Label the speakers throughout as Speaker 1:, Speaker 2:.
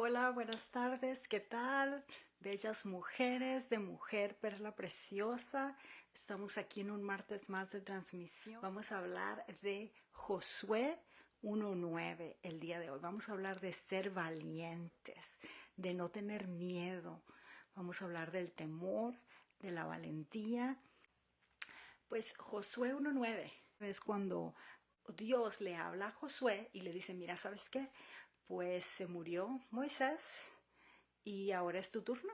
Speaker 1: Hola, buenas tardes, ¿qué tal? Bellas mujeres de Mujer Perla Preciosa. Estamos aquí en un martes más de transmisión. Vamos a hablar de Josué 1:9 el día de hoy. Vamos a hablar de ser valientes, de no tener miedo. Vamos a hablar del temor, de la valentía. Pues Josué 1:9 es cuando Dios le habla a Josué y le dice, mira, ¿sabes qué? Pues se murió Moisés y ahora es tu turno.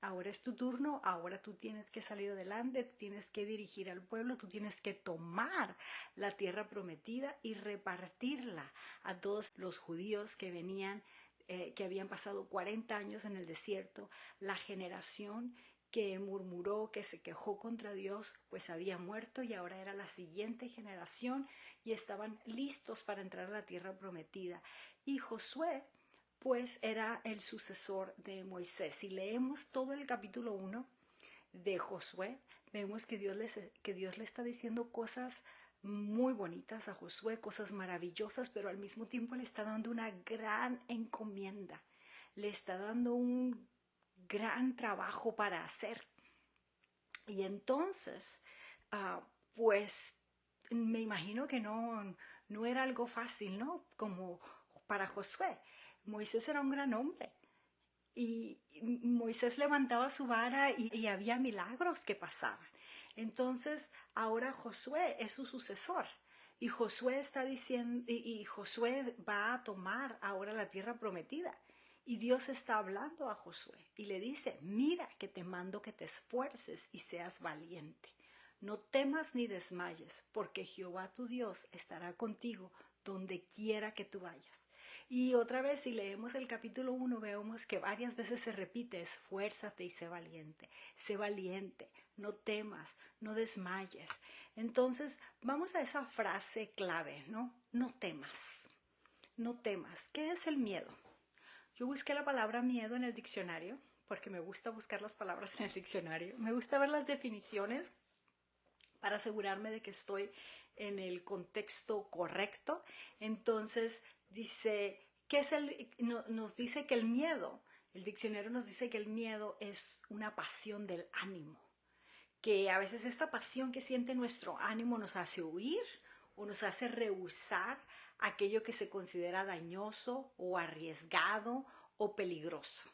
Speaker 1: Ahora es tu turno, ahora tú tienes que salir adelante, tú tienes que dirigir al pueblo, tú tienes que tomar la tierra prometida y repartirla a todos los judíos que venían, que habían pasado 40 años en el desierto, la generación que murmuró, que se quejó contra Dios, pues había muerto y ahora era la siguiente generación y estaban listos para entrar a la tierra prometida. Y Josué pues era el sucesor de Moisés. Si leemos todo el capítulo 1 de Josué, vemos que Dios le está diciendo cosas muy bonitas a Josué, cosas maravillosas, pero al mismo tiempo le está dando una gran encomienda, le está dando un gran trabajo para hacer. Y entonces, pues me imagino que no era algo fácil, ¿no? Como para Josué. Moisés era un gran hombre y Moisés levantaba su vara y había milagros que pasaban. Entonces, ahora Josué es su sucesor. Y Josué está diciendo, y Josué va a tomar ahora la tierra prometida. Y Dios está hablando a Josué y le dice, mira que te mando que te esfuerces y seas valiente. No temas ni desmayes, porque Jehová tu Dios estará contigo donde quiera que tú vayas. Y otra vez, si leemos el capítulo 1, vemos que varias veces se repite, esfuérzate y sé valiente, no temas, no desmayes. Entonces, vamos a esa frase clave, ¿no? No temas, no temas. ¿Qué es el miedo? Yo busqué la palabra miedo en el diccionario, porque me gusta buscar las palabras en el diccionario. Me gusta ver las definiciones para asegurarme de que estoy en el contexto correcto. Entonces dice, ¿qué es nos dice que el miedo, el diccionario nos dice que el miedo es una pasión del ánimo, que a veces esta pasión que siente nuestro ánimo nos hace huir o nos hace rehusar aquello que se considera dañoso o arriesgado o peligroso.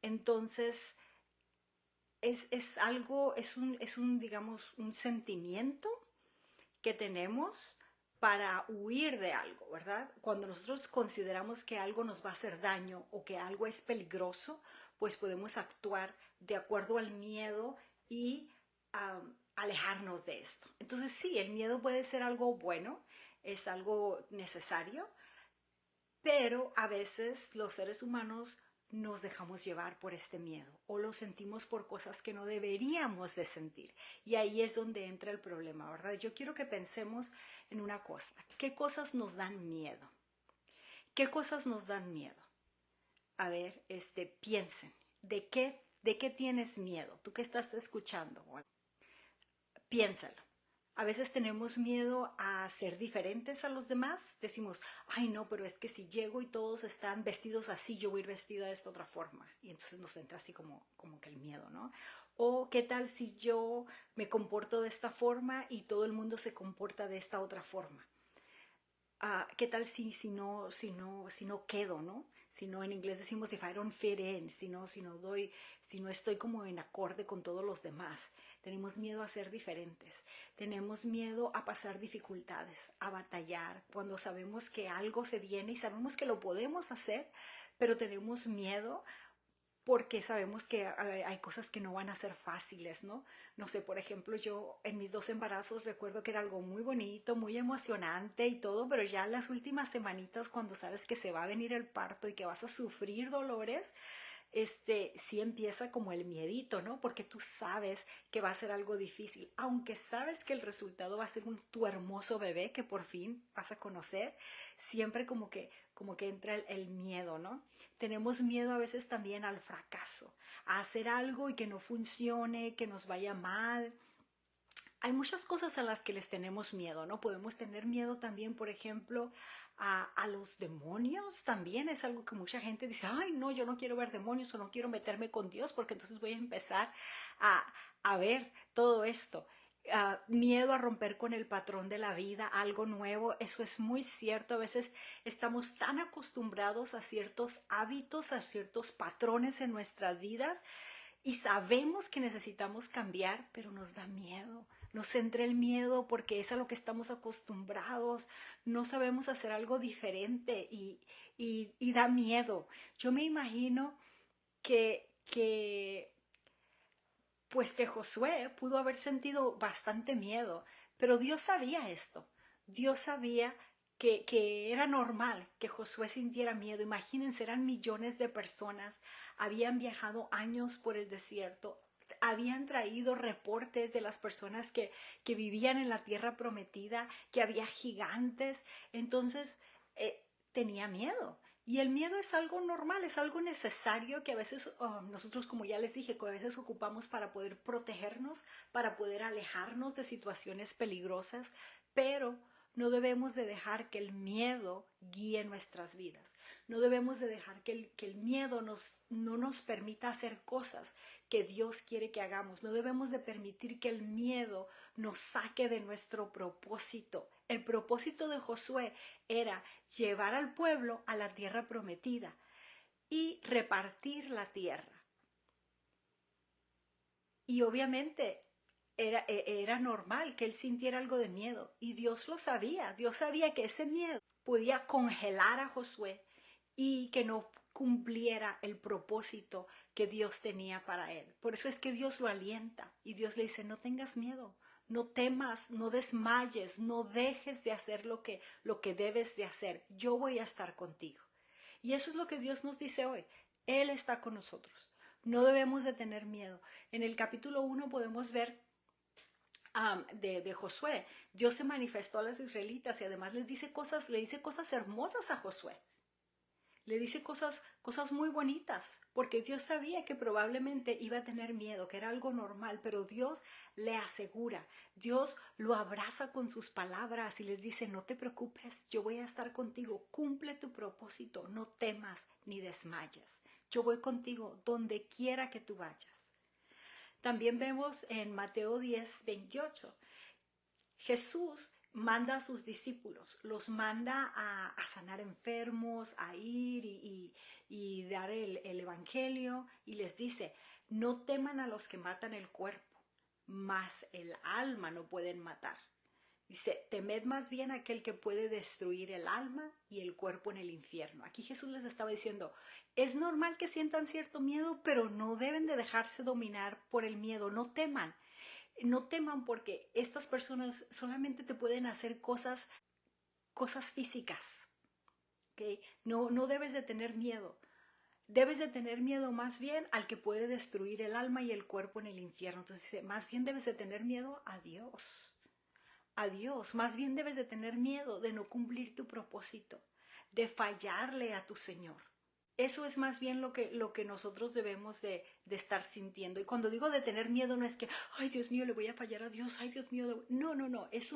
Speaker 1: Entonces, es algo, digamos, un sentimiento que tenemos para huir de algo, ¿verdad? Cuando nosotros consideramos que algo nos va a hacer daño o que algo es peligroso, pues podemos actuar de acuerdo al miedo y alejarnos de esto. Entonces sí, el miedo puede ser algo bueno, es algo necesario, pero a veces los seres humanos nos dejamos llevar por este miedo o lo sentimos por cosas que no deberíamos de sentir. Y ahí es donde entra el problema, ¿verdad? Yo quiero que pensemos en una cosa. ¿Qué cosas nos dan miedo? ¿Qué cosas nos dan miedo? A ver, piensen. De qué tienes miedo? ¿Tú qué estás escuchando? Piénsalo. A veces tenemos miedo a ser diferentes a los demás. Decimos, ay no, pero es que si llego y todos están vestidos así, yo voy a ir vestida de esta otra forma. Y entonces nos entra así como que el miedo, ¿no? O qué tal si yo me comporto de esta forma y todo el mundo se comporta de esta otra forma. ¿Qué tal si no quedo, ¿no? Si no, en inglés decimos if I don't fit in, si no estoy como en acorde con todos los demás. Tenemos miedo a ser diferentes, tenemos miedo a pasar dificultades, a batallar, cuando sabemos que algo se viene y sabemos que lo podemos hacer, pero tenemos miedo porque sabemos que hay cosas que no van a ser fáciles, ¿no? No sé, por ejemplo, yo en mis 2 embarazos recuerdo que era algo muy bonito, muy emocionante y todo, pero ya en las últimas semanitas cuando sabes que se va a venir el parto y que vas a sufrir dolores, sí empieza como el miedito, ¿no? Porque tú sabes que va a ser algo difícil, aunque sabes que el resultado va a ser tu hermoso bebé que por fin vas a conocer, siempre como que entra el miedo, ¿no? Tenemos miedo a veces también al fracaso, a hacer algo y que no funcione, que nos vaya mal, hay muchas cosas a las que les tenemos miedo, ¿no? Podemos tener miedo también, por ejemplo, a los demonios. También es algo que mucha gente dice, ay, no, yo no quiero ver demonios o no quiero meterme con Dios porque entonces voy a empezar a, a ver todo esto. Miedo a romper con el patrón de la vida, algo nuevo, eso es muy cierto. A veces estamos tan acostumbrados a ciertos hábitos, a ciertos patrones en nuestras vidas y sabemos que necesitamos cambiar, pero nos da miedo. Nos entra el miedo porque es a lo que estamos acostumbrados. No sabemos hacer algo diferente y da miedo. Yo me imagino pues que Josué pudo haber sentido bastante miedo, pero Dios sabía esto. Dios sabía que era normal que Josué sintiera miedo. Imagínense, eran millones de personas, habían viajado años por el desierto, habían traído reportes de las personas que vivían en la tierra prometida, que había gigantes. Entonces tenía miedo. Y el miedo es algo normal, es algo necesario que a veces nosotros, como ya les dije, que a veces ocupamos para poder protegernos, para poder alejarnos de situaciones peligrosas, pero no debemos de dejar que el miedo guíe nuestras vidas. No debemos de dejar que el miedo no nos permita hacer cosas que Dios quiere que hagamos. No debemos de permitir que el miedo nos saque de nuestro propósito. El propósito de Josué era llevar al pueblo a la tierra prometida y repartir la tierra. Y obviamente era normal que él sintiera algo de miedo. Y Dios lo sabía. Dios sabía que ese miedo podía congelar a Josué y que no cumpliera el propósito que Dios tenía para él. Por eso es que Dios lo alienta y Dios le dice, no tengas miedo, no temas, no desmayes, no dejes de hacer lo que debes de hacer. Yo voy a estar contigo. Y eso es lo que Dios nos dice hoy. Él está con nosotros. No debemos de tener miedo. En el capítulo 1 podemos ver de Josué. Dios se manifestó a los israelitas y además le dice cosas hermosas a Josué. Le dice cosas muy bonitas, porque Dios sabía que probablemente iba a tener miedo, que era algo normal, pero Dios le asegura, Dios lo abraza con sus palabras y les dice, no te preocupes, yo voy a estar contigo, cumple tu propósito, no temas ni desmayes, yo voy contigo donde quiera que tú vayas. También vemos en Mateo 10:28, Jesús manda a sus discípulos, los manda a sanar enfermos, a ir y dar el evangelio y les dice, no teman a los que matan el cuerpo, mas el alma no pueden matar. Dice, temed más bien a aquel que puede destruir el alma y el cuerpo en el infierno. Aquí Jesús les estaba diciendo, es normal que sientan cierto miedo, pero no deben de dejarse dominar por el miedo, no teman. No teman porque estas personas solamente te pueden hacer cosas físicas. ¿Okay? No debes de tener miedo. Debes de tener miedo más bien al que puede destruir el alma y el cuerpo en el infierno. Entonces, más bien debes de tener miedo a Dios. A Dios. Más bien debes de tener miedo de no cumplir tu propósito, de fallarle a tu Señor. Eso es más bien lo que nosotros debemos de estar sintiendo. Y cuando digo de tener miedo no es que, ay Dios mío, le voy a fallar a Dios, ay Dios mío. No, es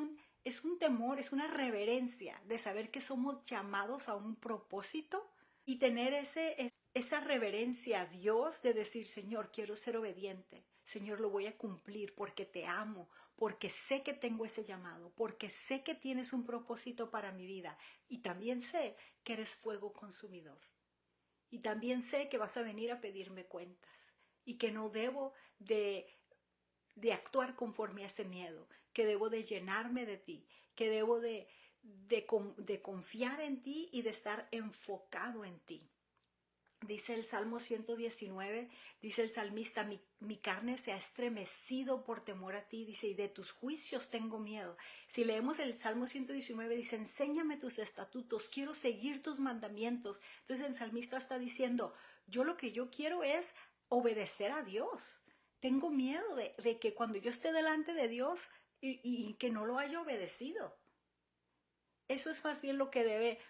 Speaker 1: un temor, es una reverencia de saber que somos llamados a un propósito y tener esa reverencia a Dios de decir, Señor, quiero ser obediente. Señor, lo voy a cumplir porque te amo, porque sé que tengo ese llamado, porque sé que tienes un propósito para mi vida y también sé que eres fuego consumidor. Y también sé que vas a venir a pedirme cuentas y que no debo de actuar conforme a ese miedo, que debo de llenarme de ti, que debo de confiar en ti y de estar enfocado en ti. Dice el Salmo 119, dice el salmista, mi carne se ha estremecido por temor a ti, dice, y de tus juicios tengo miedo. Si leemos el Salmo 119, dice, enséñame tus estatutos, quiero seguir tus mandamientos. Entonces el salmista está diciendo, yo lo que yo quiero es obedecer a Dios. Tengo miedo de que cuando yo esté delante de Dios y que no lo haya obedecido. Eso es más bien lo que debe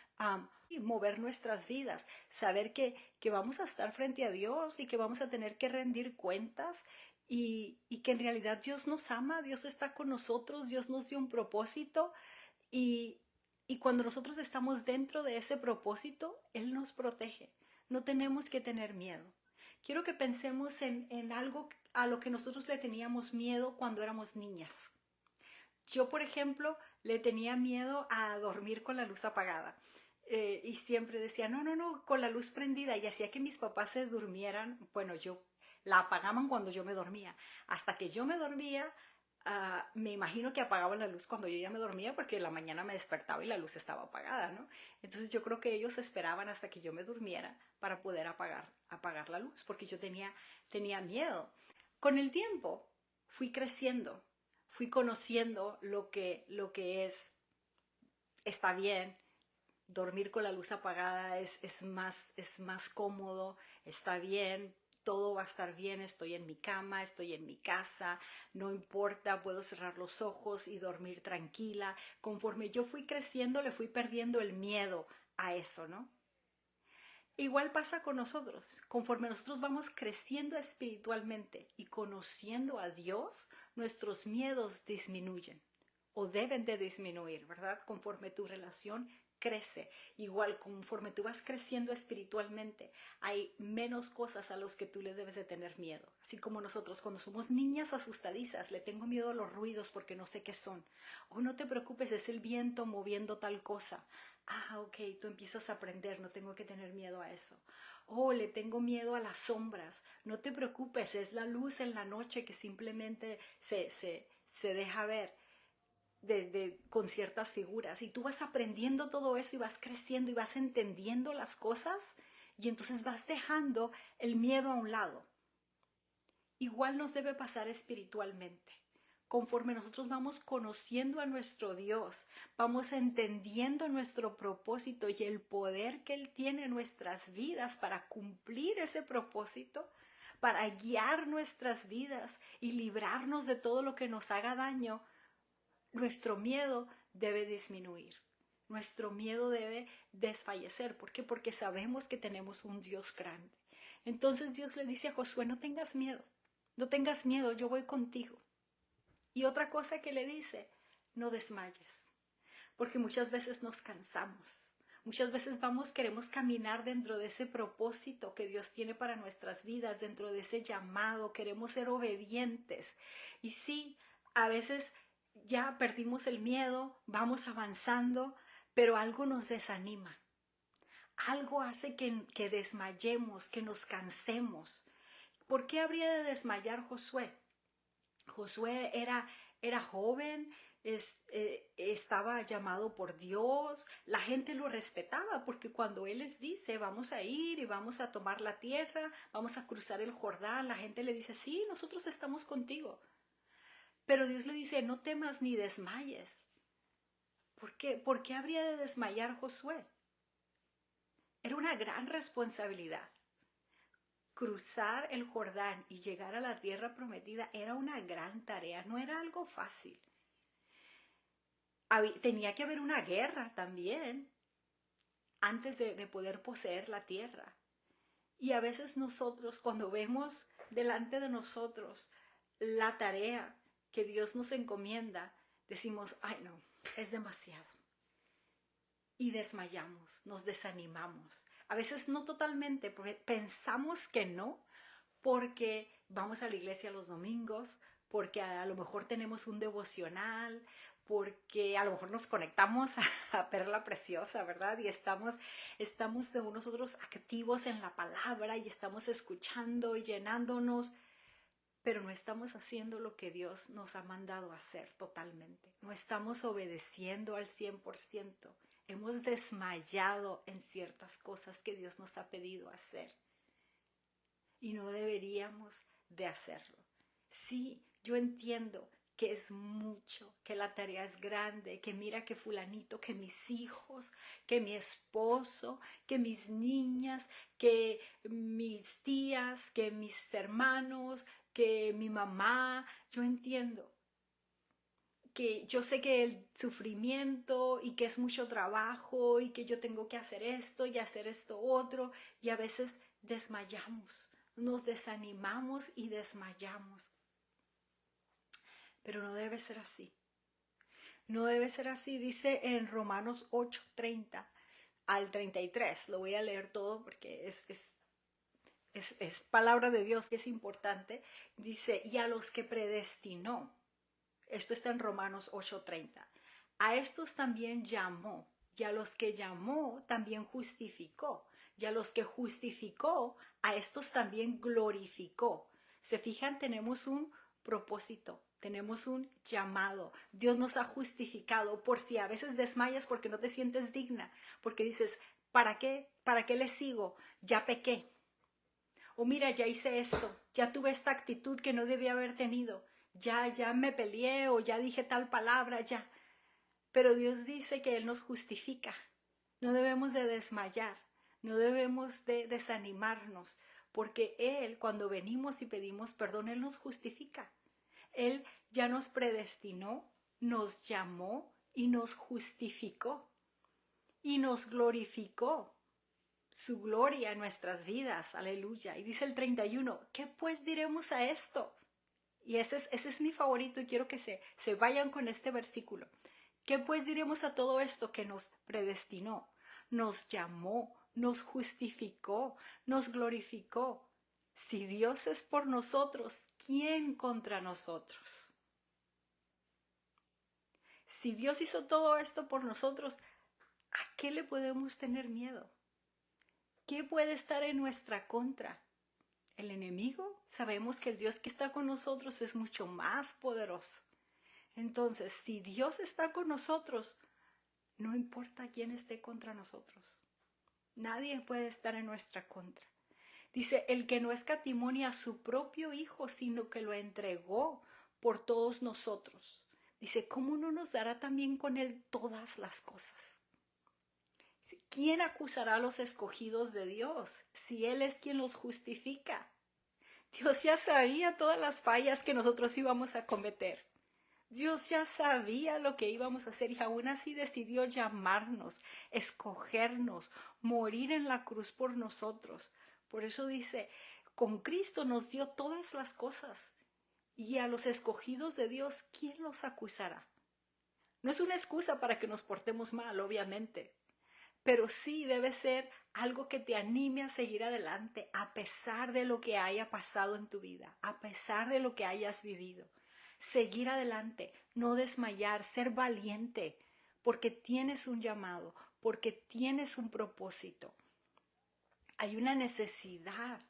Speaker 1: mover nuestras vidas, saber que vamos a estar frente a Dios y que vamos a tener que rendir cuentas y que en realidad Dios nos ama, Dios está con nosotros, Dios nos dio un propósito y, y cuando nosotros estamos dentro de ese propósito, Él nos protege. No tenemos que tener miedo. Quiero que pensemos en algo a lo que nosotros le teníamos miedo cuando éramos niñas. Yo, por ejemplo, le tenía miedo a dormir con la luz apagada. Y siempre decía, no, no, no, con la luz prendida. Y hacía que mis papás se durmieran. Bueno, yo la apagaban cuando yo me dormía. Hasta que yo me dormía, me imagino que apagaban la luz cuando yo ya me dormía porque en la mañana me despertaba y la luz estaba apagada, ¿no? Entonces yo creo que ellos esperaban hasta que yo me durmiera para poder apagar la luz porque yo tenía miedo. Con el tiempo fui creciendo, fui conociendo lo que está bien, dormir con la luz apagada es más cómodo, está bien, todo va a estar bien, estoy en mi cama, estoy en mi casa, no importa, puedo cerrar los ojos y dormir tranquila. Conforme yo fui creciendo, le fui perdiendo el miedo a eso, ¿no? Igual pasa con nosotros. Conforme nosotros vamos creciendo espiritualmente y conociendo a Dios, nuestros miedos disminuyen o deben de disminuir, ¿verdad? Conforme tu relación crece. Igual, conforme tú vas creciendo espiritualmente, hay menos cosas a las que tú le debes de tener miedo. Así como nosotros cuando somos niñas asustadizas, le tengo miedo a los ruidos porque no sé qué son. O no te preocupes, es el viento moviendo tal cosa. Ok, tú empiezas a aprender, no tengo que tener miedo a eso. Le tengo miedo a las sombras. No te preocupes, es la luz en la noche que simplemente se deja ver con ciertas figuras. Y tú vas aprendiendo todo eso y vas creciendo y vas entendiendo las cosas y entonces vas dejando el miedo a un lado. Igual nos debe pasar espiritualmente. Conforme nosotros vamos conociendo a nuestro Dios, vamos entendiendo nuestro propósito y el poder que Él tiene en nuestras vidas para cumplir ese propósito, para guiar nuestras vidas y librarnos de todo lo que nos haga daño, nuestro miedo debe disminuir. Nuestro miedo debe desfallecer. ¿Por qué? Porque sabemos que tenemos un Dios grande. Entonces Dios le dice a Josué, no tengas miedo, no tengas miedo, yo voy contigo. Y otra cosa que le dice, no desmayes, porque muchas veces nos cansamos. Muchas veces queremos caminar dentro de ese propósito que Dios tiene para nuestras vidas, dentro de ese llamado, queremos ser obedientes. Y sí, a veces ya perdimos el miedo, vamos avanzando, pero algo nos desanima. Algo hace que desmayemos, que nos cansemos. ¿Por qué habría de desmayar Josué? Josué era joven, estaba llamado por Dios, la gente lo respetaba porque cuando Él les dice vamos a ir y vamos a tomar la tierra, vamos a cruzar el Jordán, la gente le dice sí, nosotros estamos contigo. Pero Dios le dice no temas ni desmayes. ¿Por qué? ¿Por qué habría de desmayar Josué? Era una gran responsabilidad. Cruzar el Jordán y llegar a la tierra prometida era una gran tarea, no era algo fácil. Tenía que haber una guerra también antes de poder poseer la tierra. Y a veces nosotros, cuando vemos delante de nosotros la tarea que Dios nos encomienda, decimos, ay no, es demasiado. Y desmayamos, nos desanimamos. A veces no totalmente, porque pensamos que no, porque vamos a la iglesia los domingos, porque a lo mejor tenemos un devocional, porque a lo mejor nos conectamos a Perla Preciosa, ¿verdad? Y estamos según nosotros activos en la palabra y estamos escuchando y llenándonos, pero no estamos haciendo lo que Dios nos ha mandado hacer totalmente. No estamos obedeciendo al 100%. Hemos desmayado en ciertas cosas que Dios nos ha pedido hacer y no deberíamos de hacerlo. Sí, yo entiendo que es mucho, que la tarea es grande, que mira que fulanito, que mis hijos, que mi esposo, que mis niñas, que mis tías, que mis hermanos, que mi mamá, yo entiendo que yo sé que el sufrimiento y que es mucho trabajo y que yo tengo que hacer esto y hacer esto otro y a veces desmayamos, nos desanimamos y desmayamos. pero no debe ser así. No debe ser así, dice en Romanos 8:30 al 33. Lo voy a leer todo porque es palabra de Dios que es importante. Dice, y a los que predestinó, esto está en Romanos 8:30, a estos también llamó, y a los que llamó también justificó, y a los que justificó, a estos también glorificó. Se fijan, tenemos un propósito, tenemos un llamado. Dios nos ha justificado. Por si a veces desmayas porque no te sientes digna, porque dices, ¿para qué? ¿Para qué le sigo? Ya pequé. O mira, ya hice esto, ya tuve esta actitud que no debía haber tenido, ya me peleé o ya dije tal palabra, ya. Pero Dios dice que Él nos justifica. No debemos de desmayar, no debemos de desanimarnos, porque Él, cuando venimos y pedimos perdón, Él nos justifica. Él ya nos predestinó, nos llamó y nos justificó y nos glorificó su gloria en nuestras vidas, aleluya. Y dice el 31, ¿qué pues diremos a esto? Y ese es mi favorito y quiero que se vayan con este versículo. ¿Qué pues diremos a todo esto que nos predestinó, nos llamó, nos justificó, nos glorificó? Si Dios es por nosotros, ¿quién contra nosotros? Si Dios hizo todo esto por nosotros, ¿a qué le podemos tener miedo? ¿Qué puede estar en nuestra contra? ¿El enemigo? Sabemos que el Dios que está con nosotros es mucho más poderoso. Entonces, si Dios está con nosotros, no importa quién esté contra nosotros. Nadie puede estar en nuestra contra. Dice, el que no escatimó ni a su propio Hijo, sino que lo entregó por todos nosotros. Dice, ¿cómo no nos dará también con Él todas las cosas? ¿Quién acusará a los escogidos de Dios si Él es quien los justifica? Dios ya sabía todas las fallas que nosotros íbamos a cometer. Dios ya sabía lo que íbamos a hacer y aún así decidió llamarnos, escogernos, morir en la cruz por nosotros. Por eso dice, con Cristo nos dio todas las cosas. Y a los escogidos de Dios, ¿quién los acusará? No es una excusa para que nos portemos mal, obviamente, pero sí debe ser algo que te anime a seguir adelante a pesar de lo que haya pasado en tu vida, a pesar de lo que hayas vivido. Seguir adelante, no desmayar, ser valiente, porque tienes un llamado, porque tienes un propósito. Hay una necesidad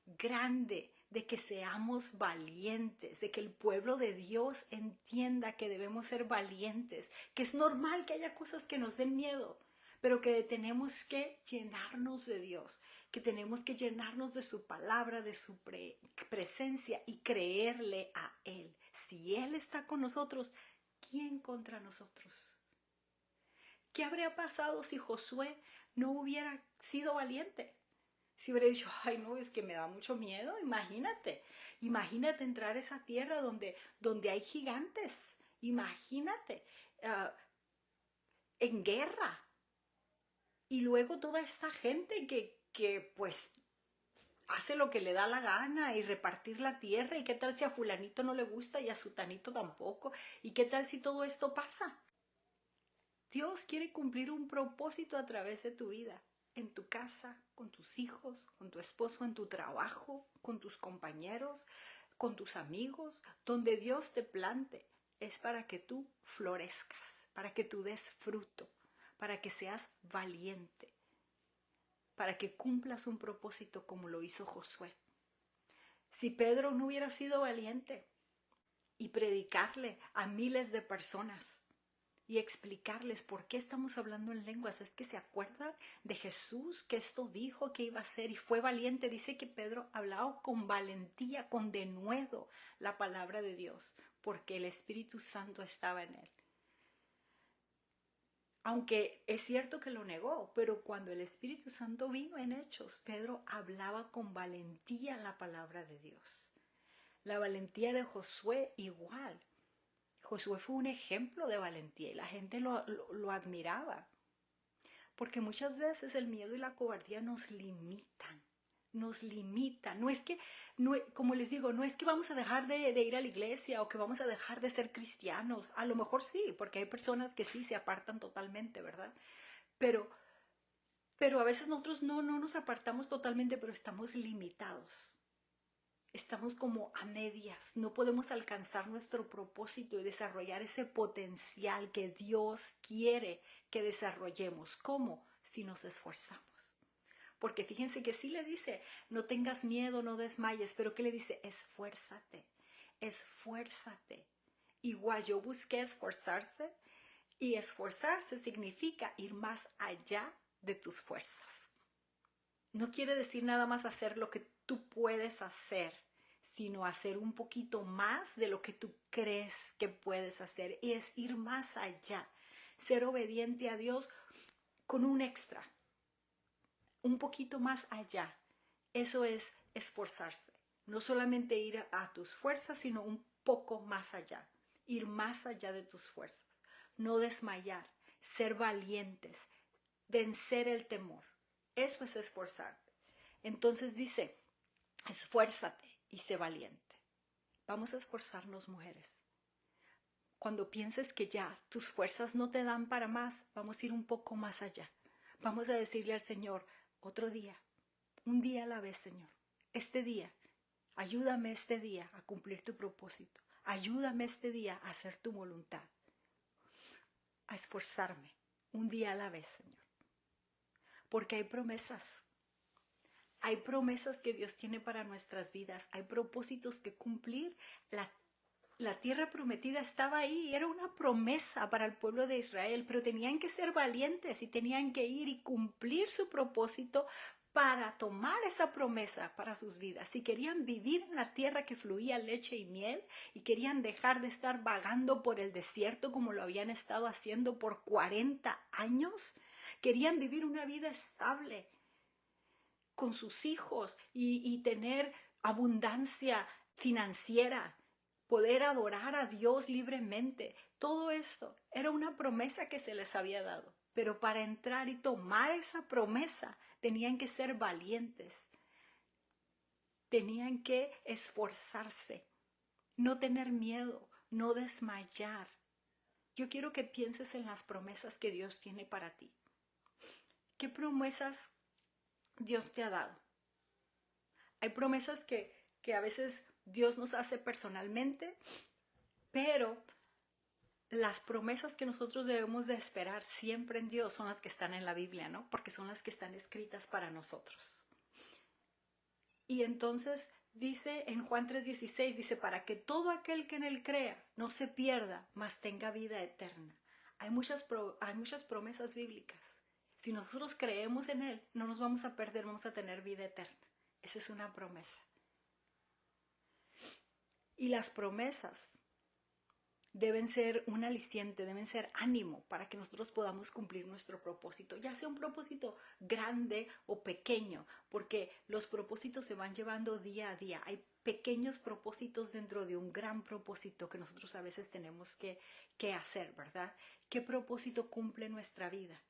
Speaker 1: grande de que seamos valientes, de que el pueblo de Dios entienda que debemos ser valientes, que es normal que haya cosas que nos den miedo, pero que tenemos que llenarnos de Dios, que tenemos que llenarnos de su palabra, de su presencia y creerle a Él. Si Él está con nosotros, ¿quién contra nosotros? ¿Qué habría pasado si Josué no hubiera sido valiente? Si hubiera dicho, ay no, es que me da mucho miedo, imagínate entrar a esa tierra donde hay gigantes, imagínate uh, en guerra y luego toda esta gente que pues hace lo que le da la gana y repartir la tierra y qué tal si a fulanito no le gusta y a sutanito tampoco y qué tal si todo esto pasa. Dios quiere cumplir un propósito a través de tu vida, en tu casa, con tus hijos, con tu esposo, en tu trabajo, con tus compañeros, con tus amigos, donde Dios te plante. Es para que tú florezcas, para que tú des fruto, para que seas valiente, para que cumplas un propósito como lo hizo Josué. Si Pedro no hubiera sido valiente y predicarle a miles de personas, y explicarles por qué estamos hablando en lenguas. Es que se acuerdan de Jesús que esto dijo que iba a hacer y fue valiente. Dice que Pedro hablaba con valentía, con denuedo la palabra de Dios, porque el Espíritu Santo estaba en él. Aunque es cierto que lo negó, pero cuando el Espíritu Santo vino en Hechos, Pedro hablaba con valentía la palabra de Dios. La valentía de Josué igual. Josué fue un ejemplo de valentía y la gente lo admiraba. Porque muchas veces el miedo y la cobardía nos limitan, nos limita. No es que, como les digo, no es que vamos a dejar de ir a la iglesia o que vamos a dejar de ser cristianos. A lo mejor sí, porque hay personas que sí se apartan totalmente, ¿verdad? Pero, pero a veces nosotros no nos apartamos totalmente, pero estamos limitados. Estamos como a medias, no podemos alcanzar nuestro propósito y desarrollar ese potencial que Dios quiere que desarrollemos. ¿Cómo? Si nos esforzamos. Porque fíjense que sí le dice, no tengas miedo, no desmayes, pero ¿qué le dice? Esfuérzate, esfuérzate. Igual yo busqué esforzarse y esforzarse significa ir más allá de tus fuerzas. No quiere decir nada más hacer lo que tú puedes hacer, sino hacer un poquito más de lo que tú crees que puedes hacer. Y es ir más allá, ser obediente a Dios con un extra, un poquito más allá. Eso es esforzarse. No solamente ir a tus fuerzas, sino un poco más allá. Ir más allá de tus fuerzas. No desmayar, ser valientes, vencer el temor. Eso es esforzarte. Entonces dice, esfuérzate y sé valiente. Vamos a esforzarnos, mujeres. Cuando pienses que ya tus fuerzas no te dan para más, vamos a ir un poco más allá. Vamos a decirle al Señor, otro día, un día a la vez, Señor. Este día, ayúdame este día a cumplir tu propósito. Ayúdame este día a hacer tu voluntad. A esforzarme, un día a la vez, Señor. Porque hay promesas. Hay promesas que Dios tiene para nuestras vidas. Hay propósitos que cumplir. La tierra prometida estaba ahí, era una promesa para el pueblo de Israel, pero tenían que ser valientes y tenían que ir y cumplir su propósito para tomar esa promesa para sus vidas. Si querían vivir en la tierra que fluía leche y miel y querían dejar de estar vagando por el desierto como lo habían estado haciendo por 40 años, querían vivir una vida estable con sus hijos y tener abundancia financiera, poder adorar a Dios libremente. Todo esto era una promesa que se les había dado. Pero para entrar y tomar esa promesa tenían que ser valientes. Tenían que esforzarse, no tener miedo, no desmayar. Yo quiero que pienses en las promesas que Dios tiene para ti. ¿Qué promesas Dios te ha dado? Hay promesas que a veces Dios nos hace personalmente, pero las promesas que nosotros debemos de esperar siempre en Dios son las que están en la Biblia, ¿no? Porque son las que están escritas para nosotros. Y entonces dice en Juan 3:16, dice, para que todo aquel que en él crea no se pierda, mas tenga vida eterna. Hay muchas promesas bíblicas. Si nosotros creemos en él, no nos vamos a perder, vamos a tener vida eterna. Esa es una promesa. Y las promesas deben ser un aliciente, deben ser ánimo para que nosotros podamos cumplir nuestro propósito, ya sea un propósito grande o pequeño, porque los propósitos se van llevando día a día. Hay pequeños propósitos dentro de un gran propósito que nosotros a veces tenemos que hacer, ¿verdad? ¿Qué propósito cumple nuestra vida?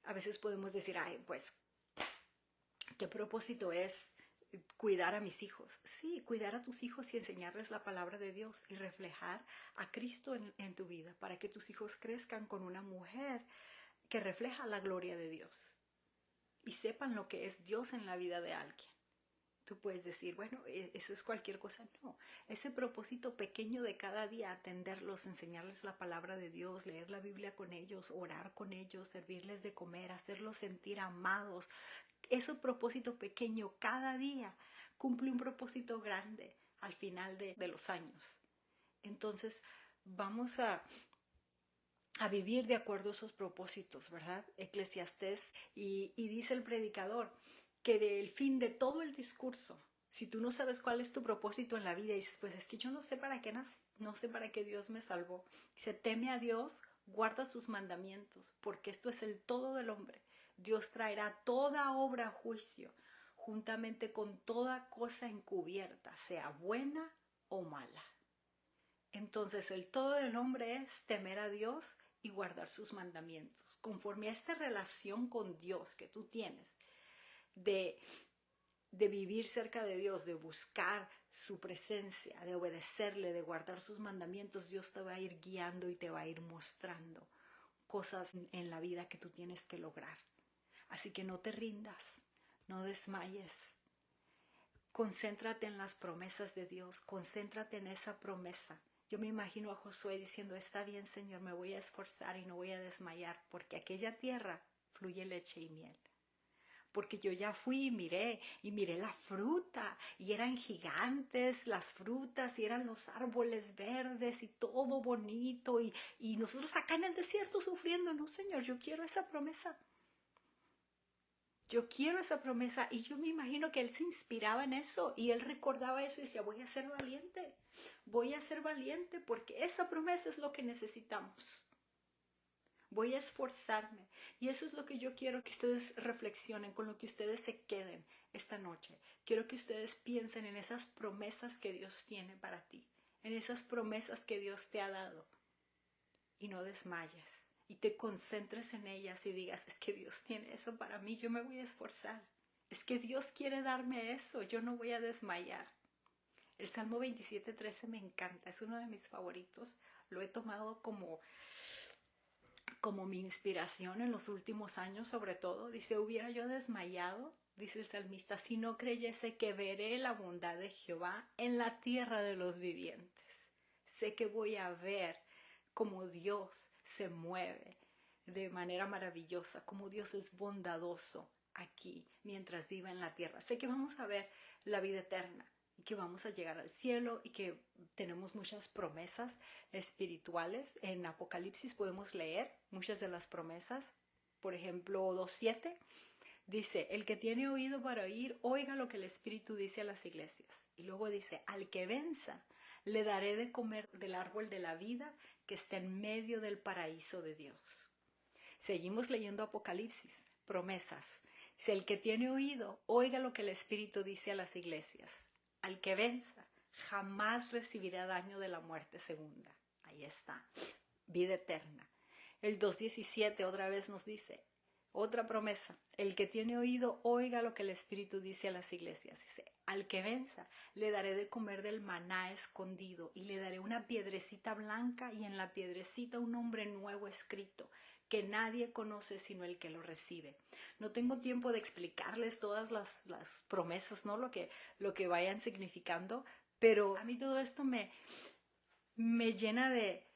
Speaker 1: A veces podemos decir, ay, pues, ¿qué propósito es cuidar a mis hijos? Sí, cuidar a tus hijos y enseñarles la palabra de Dios y reflejar a Cristo en tu vida para que tus hijos crezcan con una mujer que refleja la gloria de Dios y sepan lo que es Dios en la vida de alguien. Tú puedes decir, bueno, eso es cualquier cosa. No, ese propósito pequeño de cada día, atenderlos, enseñarles la palabra de Dios, leer la Biblia con ellos, orar con ellos, servirles de comer, hacerlos sentir amados. Ese propósito pequeño cada día cumple un propósito grande al final de los años. Entonces, vamos a vivir de acuerdo a esos propósitos, ¿verdad? Eclesiastés, y dice el predicador que del fin de todo el discurso, si tú no sabes cuál es tu propósito en la vida y dices, pues es que yo no sé para qué nací, no sé para qué Dios me salvó. Dice, teme a Dios, guarda sus mandamientos, porque esto es el todo del hombre. Dios traerá toda obra a juicio, juntamente con toda cosa encubierta, sea buena o mala. Entonces el todo del hombre es temer a Dios y guardar sus mandamientos. Conforme a esta relación con Dios que tú tienes, de, de vivir cerca de Dios, de buscar su presencia, de obedecerle, de guardar sus mandamientos, Dios te va a ir guiando y te va a ir mostrando cosas en la vida que tú tienes que lograr. Así que no te rindas, no desmayes. Concéntrate en las promesas de Dios, concéntrate en esa promesa. Yo me imagino a Josué diciendo, está bien, Señor, me voy a esforzar y no voy a desmayar, porque aquella tierra fluye leche y miel. Porque yo ya fui y miré la fruta, y eran gigantes las frutas, y eran los árboles verdes, y todo bonito, y nosotros acá en el desierto sufriendo. No, Señor, yo quiero esa promesa. Yo quiero esa promesa. Y yo me imagino que él se inspiraba en eso, y él recordaba eso y decía, voy a ser valiente, porque esa promesa es lo que necesitamos. Voy a esforzarme. Y eso es lo que yo quiero que ustedes reflexionen, con lo que ustedes se queden esta noche. Quiero que ustedes piensen en esas promesas que Dios tiene para ti, en esas promesas que Dios te ha dado. Y no desmayes. Y te concentres en ellas y digas, es que Dios tiene eso para mí, yo me voy a esforzar. Es que Dios quiere darme eso, yo no voy a desmayar. El Salmo 27:13 me encanta, es uno de mis favoritos. Lo he tomado como mi inspiración en los últimos años, sobre todo. Dice, hubiera yo desmayado, dice el salmista, si no creyese que veré la bondad de Jehová en la tierra de los vivientes. Sé que voy a ver cómo Dios se mueve de manera maravillosa, cómo Dios es bondadoso aquí mientras viva en la tierra. Sé que vamos a ver la vida eterna y que vamos a llegar al cielo y que tenemos muchas promesas espirituales. En Apocalipsis podemos leer muchas de las promesas. Por ejemplo, 2:7 dice, el que tiene oído para oír, oiga lo que el Espíritu dice a las iglesias. Y luego dice, al que venza, le daré de comer del árbol de la vida que está en medio del paraíso de Dios. Seguimos leyendo Apocalipsis, promesas. Si el que tiene oído, oiga lo que el Espíritu dice a las iglesias. Al que venza, jamás recibirá daño de la muerte segunda. Ahí está, vida eterna. El 2:17 otra vez nos dice, otra promesa, el que tiene oído, oiga lo que el Espíritu dice a las iglesias. Dice, al que venza, le daré de comer del maná escondido y le daré una piedrecita blanca y en la piedrecita un nombre nuevo escrito que nadie conoce sino el que lo recibe. No tengo tiempo de explicarles todas las promesas, ¿no? Lo que vayan significando, pero a mí todo esto me llena de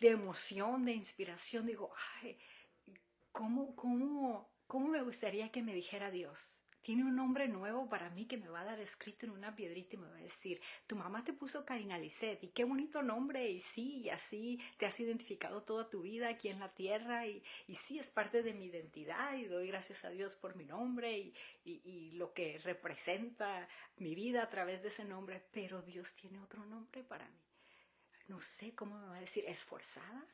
Speaker 1: emoción, de inspiración. Digo, ay, ¿cómo me gustaría que me dijera Dios? Tiene un nombre nuevo para mí que me va a dar escrito en una piedrita y me va a decir, tu mamá te puso Karina Lisset y qué bonito nombre, y sí, y así te has identificado toda tu vida aquí en la tierra, y sí, es parte de mi identidad y doy gracias a Dios por mi nombre y lo que representa mi vida a través de ese nombre, pero Dios tiene otro nombre para mí. No sé cómo me va a decir, esforzada,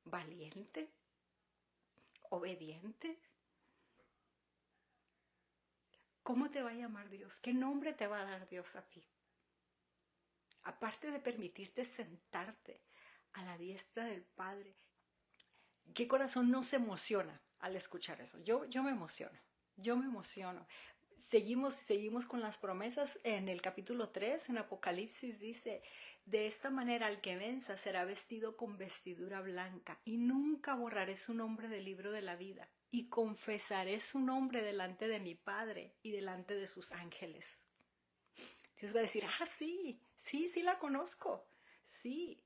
Speaker 1: valiente, obediente. ¿Cómo te va a llamar Dios? ¿Qué nombre te va a dar Dios a ti? Aparte de permitirte sentarte a la diestra del Padre, ¿qué corazón no se emociona al escuchar eso? Yo me emociono, yo me emociono. Seguimos con las promesas. En el capítulo 3, en Apocalipsis, dice, de esta manera el que venza será vestido con vestidura blanca y nunca borraré su nombre del libro de la vida y confesaré su nombre delante de mi Padre y delante de sus ángeles. Dios va a decir, sí la conozco, sí.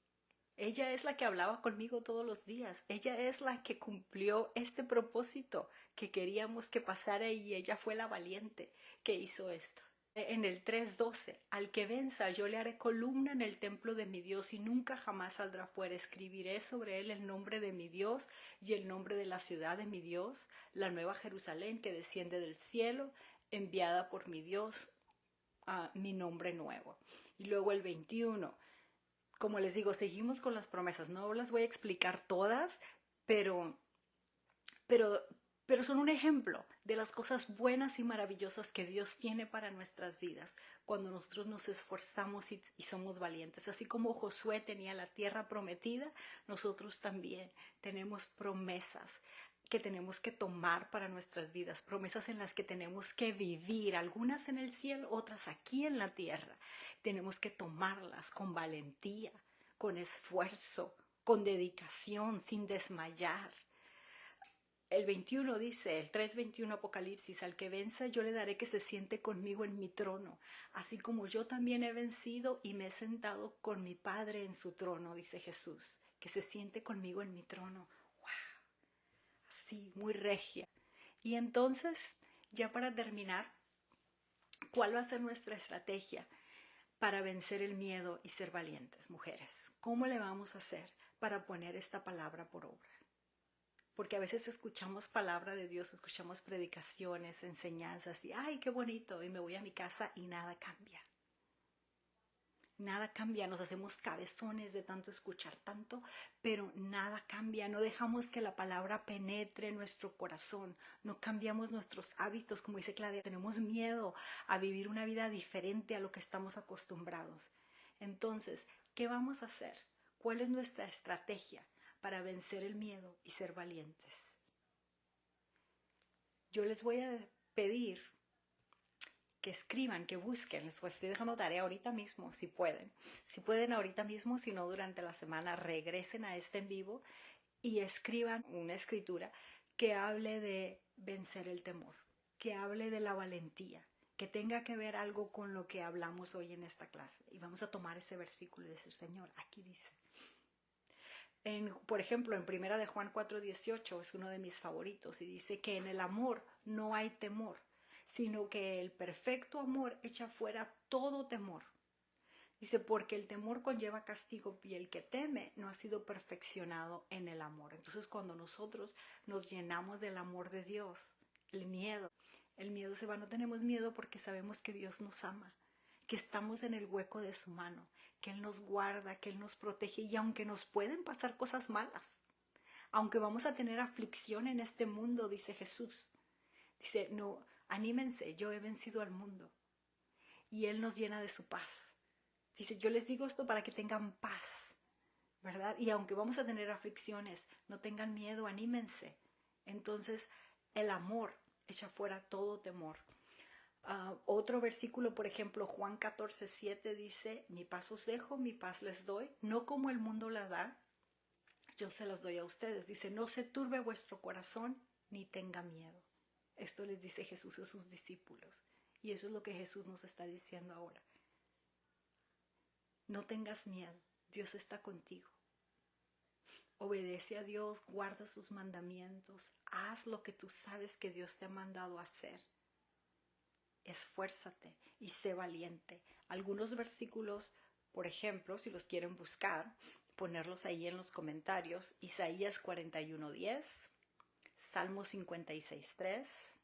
Speaker 1: Ella es la que hablaba conmigo todos los días. Ella es la que cumplió este propósito que queríamos que pasara, y ella fue la valiente que hizo esto. En el 3:12, al que venza yo le haré columna en el templo de mi Dios y nunca jamás saldrá fuera. Escribiré sobre él el nombre de mi Dios y el nombre de la ciudad de mi Dios, la nueva Jerusalén que desciende del cielo, enviada por mi Dios, a mi nombre nuevo. Y luego el 21, como les digo, seguimos con las promesas. No las voy a explicar todas, pero, pero, pero son un ejemplo de las cosas buenas y maravillosas que Dios tiene para nuestras vidas cuando nosotros nos esforzamos y somos valientes. Así como Josué tenía la tierra prometida, nosotros también tenemos promesas que tenemos que tomar para nuestras vidas, promesas en las que tenemos que vivir, algunas en el cielo, otras aquí en la tierra. Tenemos que tomarlas con valentía, con esfuerzo, con dedicación, sin desmayar. El 21 dice, el 3:21 Apocalipsis, al que venza yo le daré que se siente conmigo en mi trono, así como yo también he vencido y me he sentado con mi Padre en su trono, dice Jesús, que se siente conmigo en mi trono. Así, muy regia. Y entonces, ya para terminar, ¿cuál va a ser nuestra estrategia para vencer el miedo y ser valientes, mujeres? ¿Cómo le vamos a hacer para poner esta palabra por obra? Porque a veces escuchamos palabra de Dios, escuchamos predicaciones, enseñanzas y ¡ay, qué bonito! Y me voy a mi casa y nada cambia. Nada cambia, nos hacemos cabezones de tanto escuchar tanto, pero nada cambia, no dejamos que la palabra penetre nuestro corazón, no cambiamos nuestros hábitos, como dice Claudia, tenemos miedo a vivir una vida diferente a lo que estamos acostumbrados. Entonces, ¿qué vamos a hacer? ¿Cuál es nuestra estrategia para vencer el miedo y ser valientes? Yo les voy a pedir que escriban, que busquen, les estoy dejando tarea ahorita mismo, si pueden ahorita mismo, si no durante la semana, regresen a este en vivo y escriban una escritura que hable de vencer el temor, que hable de la valentía, que tenga que ver algo con lo que hablamos hoy en esta clase. Y vamos a tomar ese versículo y decir, Señor, aquí dice. Por ejemplo, en Primera de Juan 4:18 es uno de mis favoritos y dice que en el amor no hay temor, sino que el perfecto amor echa fuera todo temor. Dice, porque el temor conlleva castigo y el que teme no ha sido perfeccionado en el amor. Entonces, cuando nosotros nos llenamos del amor de Dios, el miedo se va. No tenemos miedo porque sabemos que Dios nos ama, que estamos en el hueco de su mano, que Él nos guarda, que Él nos protege y aunque nos pueden pasar cosas malas, aunque vamos a tener aflicción en este mundo, dice Jesús, dice, no, anímense, yo he vencido al mundo y Él nos llena de su paz. Dice, yo les digo esto para que tengan paz, ¿verdad? Y aunque vamos a tener aflicciones, no tengan miedo, anímense. Entonces, el amor echa fuera todo temor. Otro versículo, por ejemplo, Juan 14:7 dice, mi paz os dejo, mi paz les doy, no como el mundo la da, yo se las doy a ustedes. Dice, no se turbe vuestro corazón ni tenga miedo. Esto les dice Jesús a sus discípulos. Y eso es lo que Jesús nos está diciendo ahora. No tengas miedo, Dios está contigo. Obedece a Dios, guarda sus mandamientos, haz lo que tú sabes que Dios te ha mandado a hacer. Esfuérzate y sé valiente. Algunos versículos, por ejemplo, si los quieren buscar, ponerlos ahí en los comentarios. Isaías 41:10, Salmo 56:3,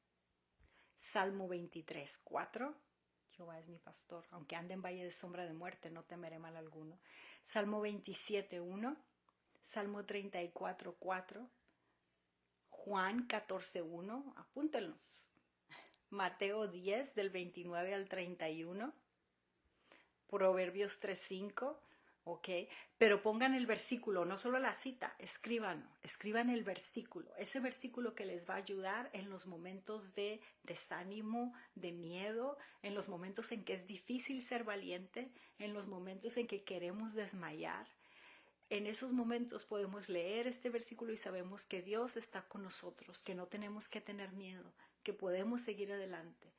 Speaker 1: Salmo 23:4. Jehová es mi pastor, aunque ande en valle de sombra de muerte, no temeré mal alguno. Salmo 27:1, Salmo 34:4, Juan 14:1, apúntenlos. Mateo 10 del 29 al 31, Proverbios 3:5, ¿ok? Pero pongan el versículo, no solo la cita, escriban el versículo, ese versículo que les va a ayudar en los momentos de desánimo, de miedo, en los momentos en que es difícil ser valiente, en los momentos en que queremos desmayar. En esos momentos podemos leer este versículo y sabemos que Dios está con nosotros, que no tenemos que tener miedo, que podemos seguir adelante,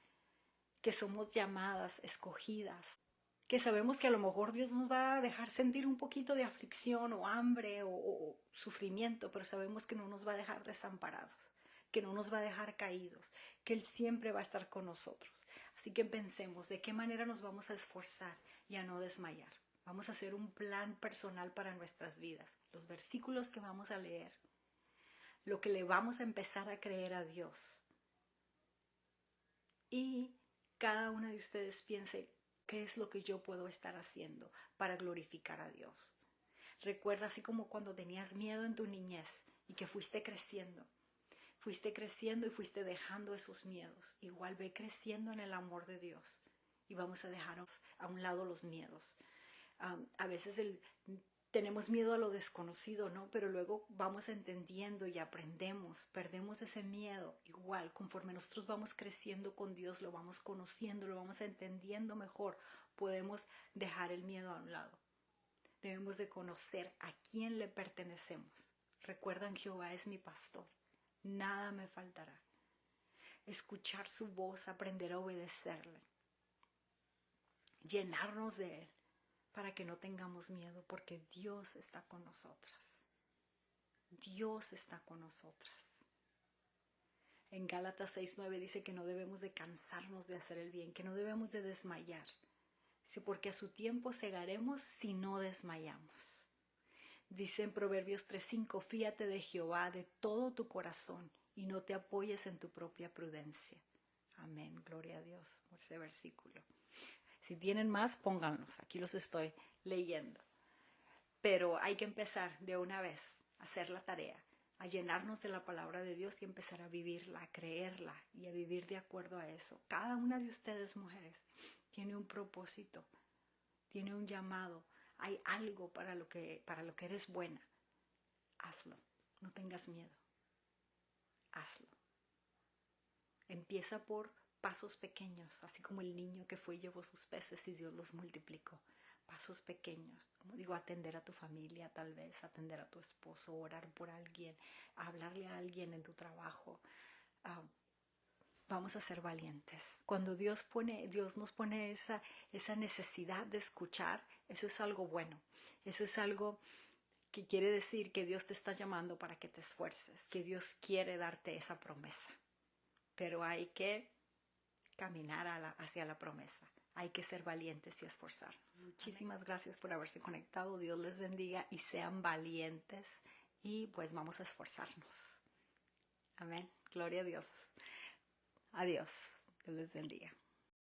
Speaker 1: que somos llamadas, escogidas, que sabemos que a lo mejor Dios nos va a dejar sentir un poquito de aflicción o hambre o sufrimiento, pero sabemos que no nos va a dejar desamparados, que no nos va a dejar caídos, que Él siempre va a estar con nosotros. Así que pensemos de qué manera nos vamos a esforzar y a no desmayar. Vamos a hacer un plan personal para nuestras vidas, los versículos que vamos a leer, lo que le vamos a empezar a creer a Dios. Y cada una de ustedes piense, ¿qué es lo que yo puedo estar haciendo para glorificar a Dios? Recuerda así como cuando tenías miedo en tu niñez y que fuiste creciendo y fuiste dejando esos miedos. Igual ve creciendo en el amor de Dios y vamos a dejar a un lado los miedos. A veces tenemos miedo a lo desconocido, ¿no? Pero luego vamos entendiendo y aprendemos, perdemos ese miedo. Igual, conforme nosotros vamos creciendo con Dios, lo vamos conociendo, lo vamos entendiendo mejor, podemos dejar el miedo a un lado. Debemos de conocer a quién le pertenecemos. Recuerdan, Jehová es mi pastor, nada me faltará. Escuchar su voz, aprender a obedecerle, llenarnos de él, para que no tengamos miedo, porque Dios está con nosotras. Dios está con nosotras. En Gálatas 6:9 dice que no debemos de cansarnos de hacer el bien, que no debemos de desmayar. Dice, porque a su tiempo segaremos si no desmayamos. Dice en Proverbios 3:5, fíate de Jehová de todo tu corazón y no te apoyes en tu propia prudencia. Amén, gloria a Dios por ese versículo. Si tienen más, pónganlos. Aquí los estoy leyendo. Pero hay que empezar de una vez a hacer la tarea, a llenarnos de la palabra de Dios y empezar a vivirla, a creerla y a vivir de acuerdo a eso. Cada una de ustedes, mujeres, tiene un propósito, tiene un llamado. Hay algo para lo que eres buena. Hazlo. No tengas miedo. Hazlo. Empieza por pasos pequeños, así como el niño que fue y llevó sus peces y Dios los multiplicó. Pasos pequeños, como digo, atender a tu familia tal vez, atender a tu esposo, orar por alguien, hablarle a alguien en tu trabajo. Vamos a ser valientes. Cuando Dios nos pone esa necesidad de escuchar, eso es algo bueno. Eso es algo que quiere decir que Dios te está llamando para que te esfuerces, que Dios quiere darte esa promesa. Pero hay que caminar hacia la promesa. Hay que ser valientes y esforzarnos. Muchísimas gracias por haberse conectado. Dios les bendiga y sean valientes y pues vamos a esforzarnos. Amén. Gloria a Dios. Adiós. Dios les bendiga.